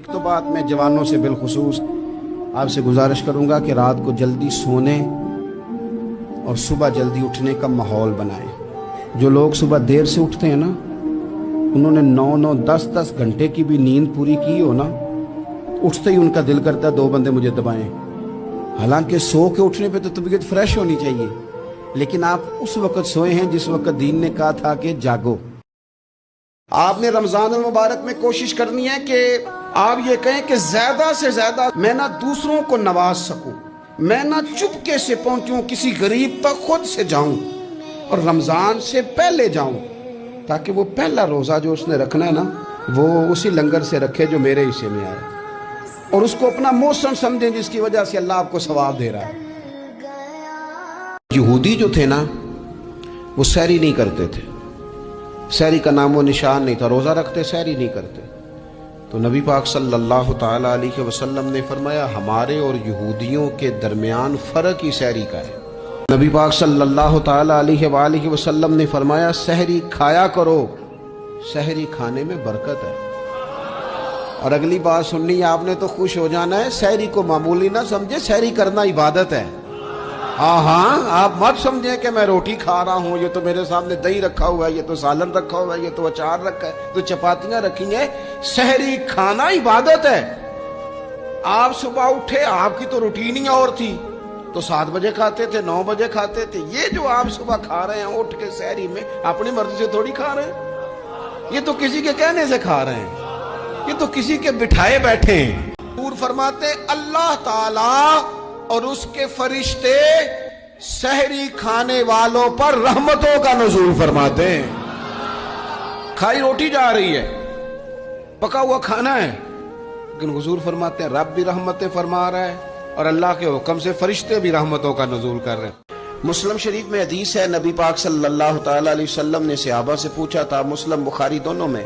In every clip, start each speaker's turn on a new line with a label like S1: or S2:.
S1: ایک تو بات میں جوانوں سے بالخصوص آپ سے گزارش کروں گا کہ رات کو جلدی سونے اور صبح جلدی اٹھنے کا ماحول بنائیں۔ جو لوگ صبح دیر سے اٹھتے ہیں نا، انہوں نے 9 10 گھنٹے کی بھی نیند پوری کی ہو نا، اٹھتے ہی ان کا دل کرتا ہے 2 بندے مجھے دبائیں۔ حالانکہ سو کے اٹھنے پہ تو طبیعت فریش ہونی چاہیے، لیکن آپ اس وقت سوئے ہیں جس وقت دین نے کہا تھا کہ جاگو۔ آپ نے رمضان المبارک میں کوشش کرنی ہے کہ آپ یہ کہیں کہ زیادہ سے زیادہ میں نہ دوسروں کو نواز سکوں، میں نہ چپکے سے پہنچوں کسی غریب تک، خود سے جاؤں اور رمضان سے پہلے جاؤں، تاکہ وہ پہلا روزہ جو اس نے رکھنا ہے نا، وہ اسی لنگر سے رکھے جو میرے حصے میں آئے، اور اس کو اپنا موسم سمجھیں جس کی وجہ سے اللہ آپ کو ثواب دے رہا ہے۔ یہودی جو تھے نا، وہ سحری نہیں کرتے تھے، سحری کا نام و نشان نہیں تھا، روزہ رکھتے سحری نہیں کرتے۔ تو نبی پاک صلی اللہ تعالی علیہ وسلم نے فرمایا ہمارے اور یہودیوں کے درمیان فرق ہی سحری کا ہے۔ نبی پاک صلی اللہ تعالی علیہ وآلہ وسلم نے فرمایا سحری کھایا کرو، سحری کھانے میں برکت ہے۔ اور اگلی بات سننی ہے آپ نے تو خوش ہو جانا ہے، سحری کو معمولی نہ سمجھے، سحری کرنا عبادت ہے۔ ہاں آپ مت سمجھیں کہ میں روٹی کھا رہا ہوں، یہ تو میرے سامنے دہی رکھا ہوا ہے، یہ تو سالن رکھا ہوا ہے، یہ تو اچار رکھا ہے، تو چپاتیاں رکھی ہیں۔ سحری کھانا عبادت ہے۔ آپ صبح اٹھے، آپ کی تو روٹین ہی اور تھی، تو 7 بجے کھاتے تھے، 9 بجے کھاتے تھے۔ یہ جو آپ صبح کھا رہے ہیں اٹھ کے سحری میں، اپنی مرضی سے تھوڑی کھا رہے ہیں، یہ تو کسی کے کہنے سے کھا رہے ہیں، یہ تو کسی کے بٹھائے بیٹھے ہیں۔ حضور فرماتے ہیں اللہ تعالی اور اس کے فرشتے سحری کھانے والوں پر رحمتوں کا نزول فرماتے ہیں۔ کھائی روٹی جا رہی ہے، پکا ہوا کھانا ہے، لیکن حضور فرماتے ہیں رب بھی رحمتیں فرما رہا ہے اور اللہ کے حکم سے فرشتے بھی رحمتوں کا نزول کر رہے ہیں۔ مسلم شریف میں حدیث ہے، نبی پاک صلی اللہ تعالی علیہ وسلم نے صحابہ سے پوچھا تھا، مسلم بخاری دونوں میں،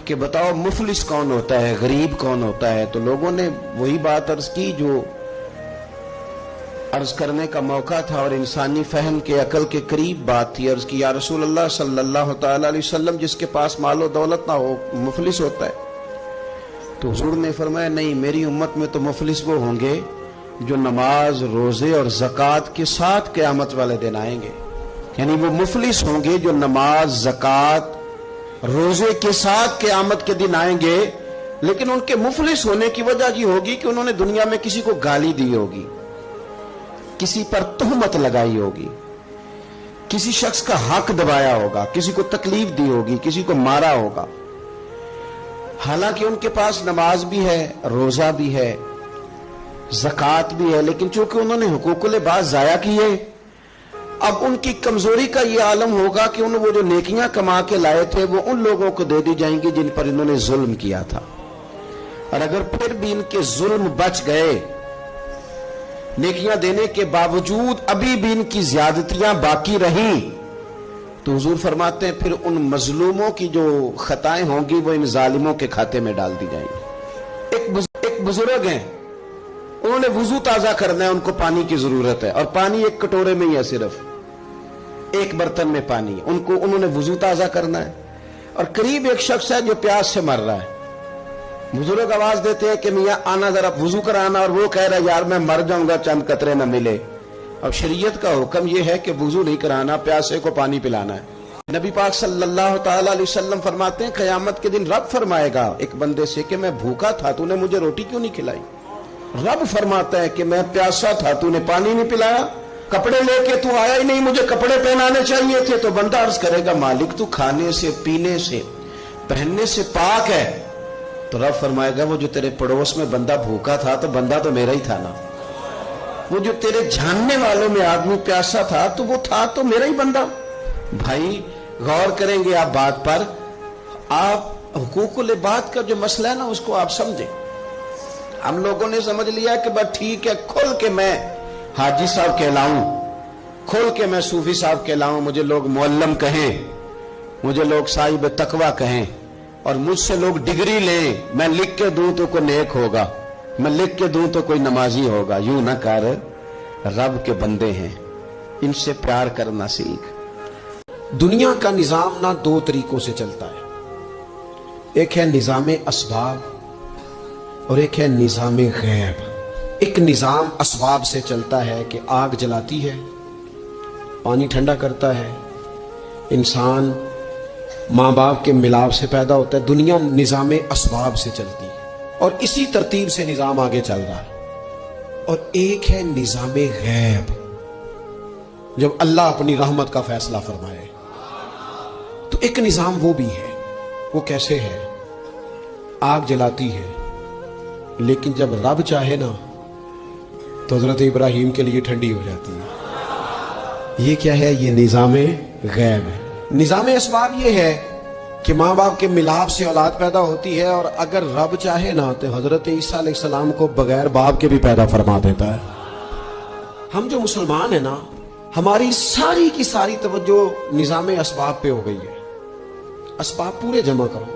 S1: کہ بتاؤ مفلس کون ہوتا ہے، غریب کون ہوتا ہے؟ تو لوگوں نے وہی بات عرض کی جو عرض کرنے کا موقع تھا اور انسانی فہم کے عقل کے قریب بات تھی۔ عرض کی یا رسول اللہ صلی اللہ تعالی علیہ وسلم جس کے پاس مال و دولت نہ ہو مفلس ہوتا ہے؟ تو حضور نے فرمایا نہیں، میری امت میں تو مفلس وہ ہوں گے جو نماز، روزے اور زکوٰۃ کے ساتھ قیامت والے دن آئیں گے۔ یعنی وہ مفلس ہوں گے جو نماز، زکوٰۃ، روزے کے ساتھ قیامت کے دن آئیں گے، لیکن ان کے مفلس ہونے کی وجہ یہ ہوگی کہ انہوں نے دنیا میں کسی کو گالی دی ہوگی، کسی پر تہمت لگائی ہوگی، کسی شخص کا حق دبایا ہوگا، کسی کو تکلیف دی ہوگی، کسی کو مارا ہوگا۔ حالانکہ ان کے پاس نماز بھی ہے، روزہ بھی ہے، زکوٰۃ بھی ہے، لیکن چونکہ انہوں نے حقوق العباد ضائع کیے، اب ان کی کمزوری کا یہ عالم ہوگا کہ وہ جو نیکیاں کما کے لائے تھے وہ ان لوگوں کو دے دی جائیں گی جن پر انہوں نے ظلم کیا تھا۔ اور اگر پھر بھی ان کے ظلم بچ گئے، نیکیاں دینے کے باوجود ابھی بھی ان کی زیادتیاں باقی رہیں، تو حضور فرماتے ہیں پھر ان مظلوموں کی جو خطائیں ہوں گی وہ ان ظالموں کے کھاتے میں ڈال دی جائیں گی۔ ایک بزرگ ہیں، انہوں نے وضو تازہ کرنا ہے، ان کو پانی کی ضرورت ہے، اور پانی ایک کٹورے میں ہی ہے، صرف ایک برتن میں پانی ہے، انہوں نے وضو تازہ کرنا ہے، اور قریب ایک شخص ہے جو پیاس سے مر رہا ہے۔ بزرگ آواز دیتے ہیں کہ میاں آنا ذرا وضو کرانا، اور وہ کہہ رہا ہے یار میں مر جاؤں گا چند قطرے نہ ملے۔ اب شریعت کا حکم یہ ہے کہ وضو نہیں کرانا، پیاسے کو پانی پلانا ہے۔ نبی پاک صلی اللہ تعالی علیہ وسلم فرماتے ہیں قیامت کے دن رب فرمائے گا ایک بندے سے کہ میں بھوکا تھا، تو نے مجھے روٹی کیوں نہیں کھلائی؟ رب فرماتا ہے کہ میں پیاسا تھا، تو نے پانی نہیں پلایا، کپڑے لے کے تو آیا ہی نہیں، مجھے کپڑے پہنانے چاہیے تھے۔ تو بندہ عرض کرے گا مالک تو کھانے سے، پینے سے، پہننے سے پاک ہے۔ تو رب فرمائے گا وہ جو تیرے پڑوس میں بندہ بھوکا تھا تو بندہ تو میرا ہی تھا نا، وہ جو تیرے جاننے والوں میں آدمی پیاسا تھا تو وہ تھا تو میرا ہی بندہ۔ بھائی غور کریں گے آپ بات پر، آپ حقوق العباد کا جو مسئلہ ہے نا اس کو آپ سمجھیں۔ ہم لوگوں نے سمجھ لیا کہ بس ٹھیک ہے، کھل کے میں حاجی صاحب کہلاؤں، کھل کے میں صوفی صاحب کہلاؤں، مجھے لوگ معلم کہیں، مجھے لوگ صاحب تقویٰ کہیں، اور مجھ سے لوگ ڈگری لیں، میں لکھ کے دوں تو کوئی نیک ہوگا، میں لکھ کے دوں تو کوئی نمازی ہوگا۔ یوں نہ کر، رب کے بندے ہیں، ان سے پیار کرنا سیکھ۔ دنیا کا نظام نہ 2 طریقوں سے چلتا ہے، ایک ہے نظام اسباب اور ایک ہے نظام غیب. ایک نظام اسباب سے چلتا ہے کہ آگ جلاتی ہے، پانی ٹھنڈا کرتا ہے، انسان ماں باپ کے ملاپ سے پیدا ہوتا ہے. دنیا نظام اسباب سے چلتی ہے اور اسی ترتیب سے نظام آگے چل رہا ہے. اور ایک ہے نظام غیب، جب اللہ اپنی رحمت کا فیصلہ فرمائے. تو ایک نظام وہ بھی ہے. وہ کیسے ہے؟ آگ جلاتی ہے، لیکن جب رب چاہے نا تو حضرت ابراہیم کے لیے ٹھنڈی ہو جاتی ہے. یہ کیا ہے؟ یہ نظام غیب ہے. نظام اسباب یہ ہے کہ ماں باپ کے ملاپ سے اولاد پیدا ہوتی ہے، اور اگر رب چاہے نا تو حضرت عیسیٰ علیہ السلام کو بغیر باپ کے بھی پیدا فرما دیتا ہے. ہم جو مسلمان ہیں نا، ہماری ساری کی ساری توجہ نظام اسباب پہ ہو گئی ہے. اسباب پورے جمع کرو،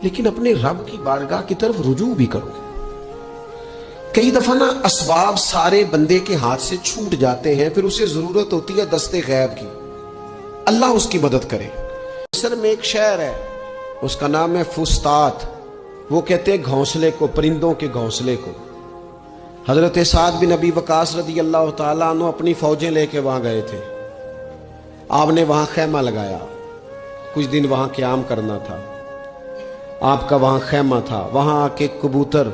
S1: لیکن اپنے رب کی بارگاہ کی طرف رجوع بھی کرو. کئی دفعہ نا اسباب سارے بندے کے ہاتھ سے چھوٹ جاتے ہیں، پھر اسے ضرورت ہوتی ہے دست غیب کی. اللہ اس کی مدد کرے. مصر میں ایک شہر ہے، اس کا نام ہے فسطاط. وہ کہتے ہیں گھونسلے کو، پرندوں کے گھونسلے کو. حضرت سعد بن ابی وقاص رضی اللہ تعالیٰ عنہ اپنی فوجیں لے کے وہاں گئے تھے. آپ نے وہاں خیمہ لگایا، کچھ دن وہاں قیام کرنا تھا. آپ کا وہاں خیمہ تھا. وہاں آ کے کبوتر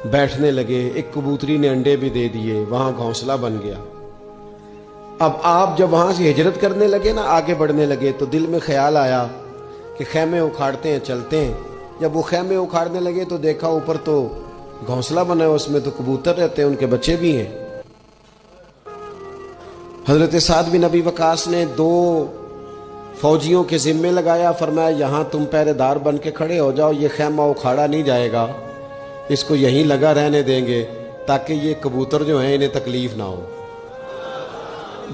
S1: بیٹھنے لگے. ایک کبوتری نے انڈے بھی دے دیے، وہاں گھونسلہ بن گیا. اب آپ جب وہاں سے ہجرت کرنے لگے نا، آگے بڑھنے لگے، تو دل میں خیال آیا کہ خیمے اکھاڑتے ہیں، چلتے ہیں. جب وہ خیمے اکھاڑنے لگے تو دیکھا اوپر تو گھونسلہ بنا ہے، اس میں تو کبوتر رہتے ہیں، ان کے بچے بھی ہیں. حضرت سعد بن ابی وقاص نے 2 فوجیوں کے ذمے لگایا. فرمایا یہاں تم پہرے دار بن کے کھڑے ہو جاؤ، یہ خیمہ اکھاڑا نہیں جائے گا، اس کو یہیں لگا رہنے دیں گے تاکہ یہ کبوتر جو ہیں انہیں تکلیف نہ ہو.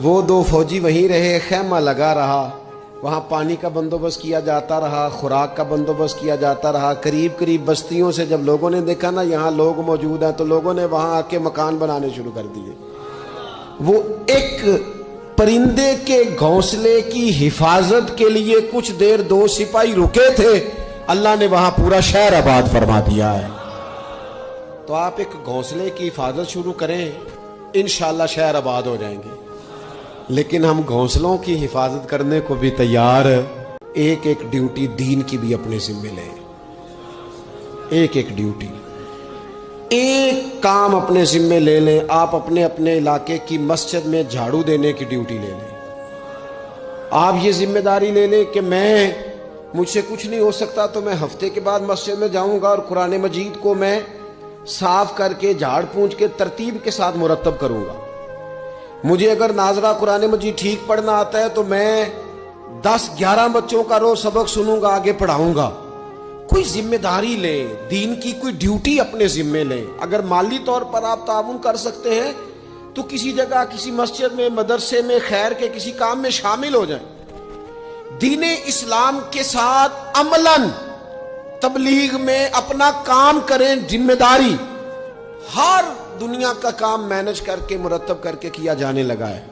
S1: وہ 2 فوجی وہیں رہے، خیمہ لگا رہا. وہاں پانی کا بندوبست کیا جاتا رہا، خوراک کا بندوبست کیا جاتا رہا. قریب بستیوں سے جب لوگوں نے دیکھا نا یہاں لوگ موجود ہیں، تو لوگوں نے وہاں آ کے مکان بنانے شروع کر دیے. وہ ایک پرندے کے گھونسلے کی حفاظت کے لیے کچھ دیر 2 سپاہی رکے تھے، اللہ نے وہاں پورا شہر آباد فرما دیا ہے. تو آپ ایک گھونسلے کی حفاظت شروع کریں، انشاءاللہ شہر آباد ہو جائیں گے. لیکن ہم گھونسلوں کی حفاظت کرنے کو بھی تیار. ایک ڈیوٹی دین کی بھی اپنے ذمہ لیں. ایک ڈیوٹی، ایک کام اپنے ذمہ لے لیں. آپ اپنے علاقے کی مسجد میں جھاڑو دینے کی ڈیوٹی لے لیں. آپ یہ ذمہ داری لے لیں کہ مجھ سے کچھ نہیں ہو سکتا تو میں ہفتے کے بعد مسجد میں جاؤں گا اور قرآن مجید کو میں صاف کر کے جھاڑ پونچھ کے ترتیب کے ساتھ مرتب کروں گا. مجھے اگر ناظرہ قرآن مجید ٹھیک پڑھنا آتا ہے تو میں 10-11 بچوں کا روز سبق سنوں گا، آگے پڑھاؤں گا. کوئی ذمہ داری لیں، دین کی کوئی ڈیوٹی اپنے ذمہ لیں. اگر مالی طور پر آپ تعاون کر سکتے ہیں تو کسی جگہ، کسی مسجد میں، مدرسے میں، خیر کے کسی کام میں شامل ہو جائیں. دین اسلام کے ساتھ عملاً تبلیغ میں اپنا کام کریں. ذمہ داری ہر دنیا کا کام مینج کر کے مرتب کر کے کیا جانے لگا ہے.